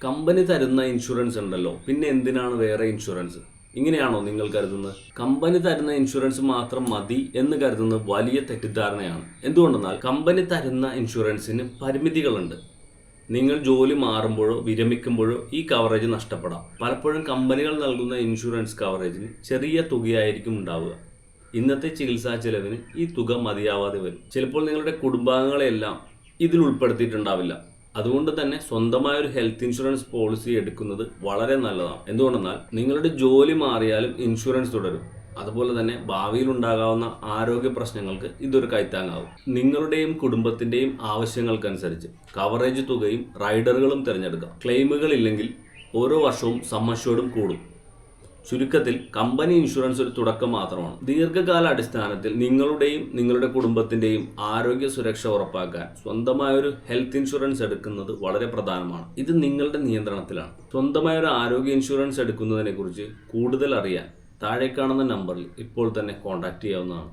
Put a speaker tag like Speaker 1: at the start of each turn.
Speaker 1: Company തരുന്ന insurance ഉണ്ടല്ലോ, പിന്നെ എന്തിനാണ് വേറെ ഇൻഷുറൻസ്? ഇങ്ങനെയാണോ നിങ്ങൾ കരുതുന്നത്? കമ്പനി തരുന്ന ഇൻഷുറൻസ് മാത്രം മതി എന്ന് കരുതുന്നത് വലിയ തെറ്റിദ്ധാരണയാണ്. എന്തുകൊണ്ടെന്നാൽ കമ്പനി തരുന്ന ഇൻഷുറൻസിന് പരിമിതികളുണ്ട്. നിങ്ങൾ ജോലി മാറുമ്പോഴോ വിരമിക്കുമ്പോഴോ ഈ കവറേജ് നഷ്ടപ്പെടാം. പലപ്പോഴും കമ്പനികൾ നൽകുന്ന ഇൻഷുറൻസ് കവറേജിന് ചെറിയ തുകയായിരിക്കും ഉണ്ടാവുക. ഇന്നത്തെ ചികിത്സാ ചെലവിന് ഈ തുക മതിയാവാതെ വരും. ചിലപ്പോൾ നിങ്ങളുടെ കുടുംബാംഗങ്ങളെല്ലാം ഇതിൽ ഉൾപ്പെടുത്തിയിട്ടുണ്ടാവില്ല. അതുകൊണ്ട് തന്നെ സ്വന്തമായ ഒരു ഹെൽത്ത് ഇൻഷുറൻസ് പോളിസി എടുക്കുന്നത് വളരെ നല്ലതാണ്. എന്തുകൊണ്ടെന്നാൽ നിങ്ങളുടെ ജോലി മാറിയാലും ഇൻഷുറൻസ് തുടരും. അതുപോലെ തന്നെ ഭാവിയിൽ ഉണ്ടാകാവുന്ന ആരോഗ്യ പ്രശ്നങ്ങൾക്ക് ഇതൊരു കൈത്താങ്ങാവും. നിങ്ങളുടെയും കുടുംബത്തിൻ്റെയും ആവശ്യങ്ങൾക്കനുസരിച്ച് കവറേജ് തുകയും റൈഡറുകളും തിരഞ്ഞെടുക്കാം. ക്ലെയിമുകൾ ഇല്ലെങ്കിൽ ഓരോ വർഷവും സം അഷ്യൂർഡും കൂടും. ചുരുക്കത്തിൽ കമ്പനി ഇൻഷുറൻസ് ഒരു തുടക്കം മാത്രമാണ്. ദീർഘകാല അടിസ്ഥാനത്തിൽ നിങ്ങളുടെയും നിങ്ങളുടെ കുടുംബത്തിൻ്റെയും ആരോഗ്യ സുരക്ഷ ഉറപ്പാക്കാൻ സ്വന്തമായ ഒരു ഹെൽത്ത് ഇൻഷുറൻസ് എടുക്കുന്നത് വളരെ പ്രധാനമാണ്. ഇത് നിങ്ങളുടെ നിയന്ത്രണത്തിലാണ്. സ്വന്തമായ ഒരു ആരോഗ്യ ഇൻഷുറൻസ് എടുക്കുന്നതിനെ കുറിച്ച് കൂടുതൽ അറിയാൻ താഴെ കാണുന്ന നമ്പറിൽ ഇപ്പോൾ തന്നെ കോൺടാക്ട് ചെയ്യാവുന്നതാണ്.